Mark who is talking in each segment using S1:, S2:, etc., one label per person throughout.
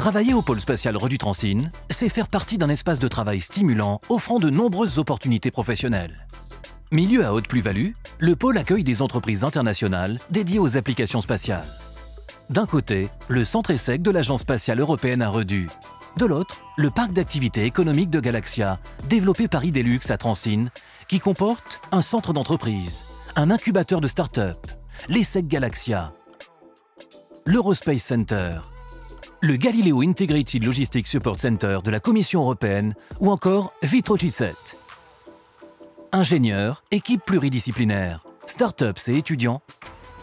S1: Travailler au pôle spatial Redutransin, c'est faire partie d'un espace de travail stimulant offrant de nombreuses opportunités professionnelles. Milieu à haute plus-value, le pôle accueille des entreprises internationales dédiées aux applications spatiales. D'un côté, le centre ESSEC de l'Agence spatiale européenne à Redu. De l'autre, le parc d'activités économiques de Galaxia, développé par Idelux à Transin, qui comporte un centre d'entreprise, un incubateur de start-up, l'ESSEC Galaxia, l'Eurospace Center, le Galileo Integrated Logistics Support Center de la Commission européenne ou encore Vitrogitset. Ingénieurs, équipes pluridisciplinaires, start-ups et étudiants,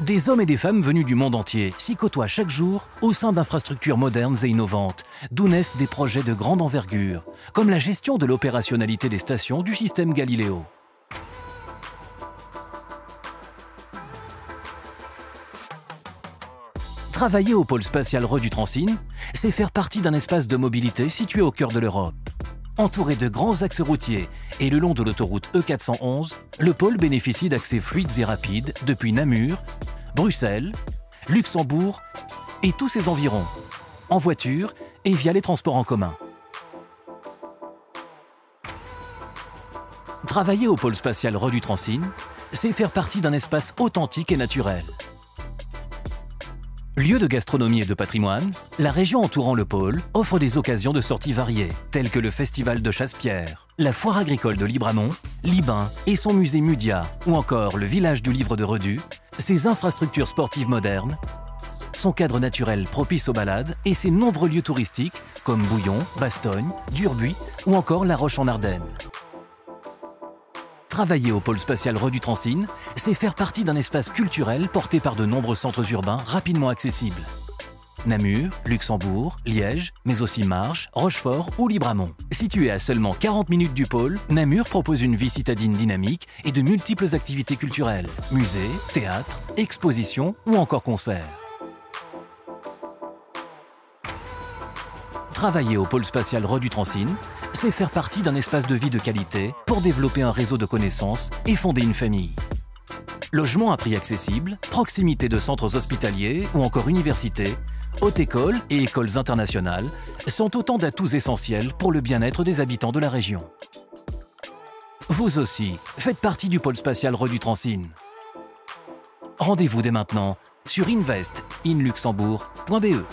S1: des hommes et des femmes venus du monde entier s'y côtoient chaque jour au sein d'infrastructures modernes et innovantes, d'où naissent des projets de grande envergure, comme la gestion de l'opérationnalité des stations du système Galileo. Travailler au pôle spatial Redutransin, c'est faire partie d'un espace de mobilité situé au cœur de l'Europe. Entouré de grands axes routiers et le long de l'autoroute E411, le pôle bénéficie d'accès fluides et rapides depuis Namur, Bruxelles, Luxembourg et tous ses environs, en voiture et via les transports en commun. Travailler au pôle spatial Redutransin, c'est faire partie d'un espace authentique et naturel. Lieu de gastronomie et de patrimoine, la région entourant le pôle offre des occasions de sorties variées, telles que le festival de Chasse-Pierre, la foire agricole de Libramont, Libin et son musée Mudia, ou encore le village du livre de Redu, ses infrastructures sportives modernes, son cadre naturel propice aux balades et ses nombreux lieux touristiques comme Bouillon, Bastogne, Durbuy ou encore La Roche en Ardennes. Travailler au pôle spatial Redutransin, c'est faire partie d'un espace culturel porté par de nombreux centres urbains rapidement accessibles. Namur, Luxembourg, Liège, mais aussi Marches, Rochefort ou Libramont. Situé à seulement 40 minutes du pôle, Namur propose une vie citadine dynamique et de multiples activités culturelles, musées, théâtres, expositions ou encore concerts. Travailler au pôle spatial Redutransin, c'est faire partie d'un espace de vie de qualité pour développer un réseau de connaissances et fonder une famille. Logement à prix accessible, proximité de centres hospitaliers ou encore universités, haute école et écoles internationales sont autant d'atouts essentiels pour le bien-être des habitants de la région. Vous aussi, faites partie du pôle spatial Redutransin. Rendez-vous dès maintenant sur investinluxembourg.be.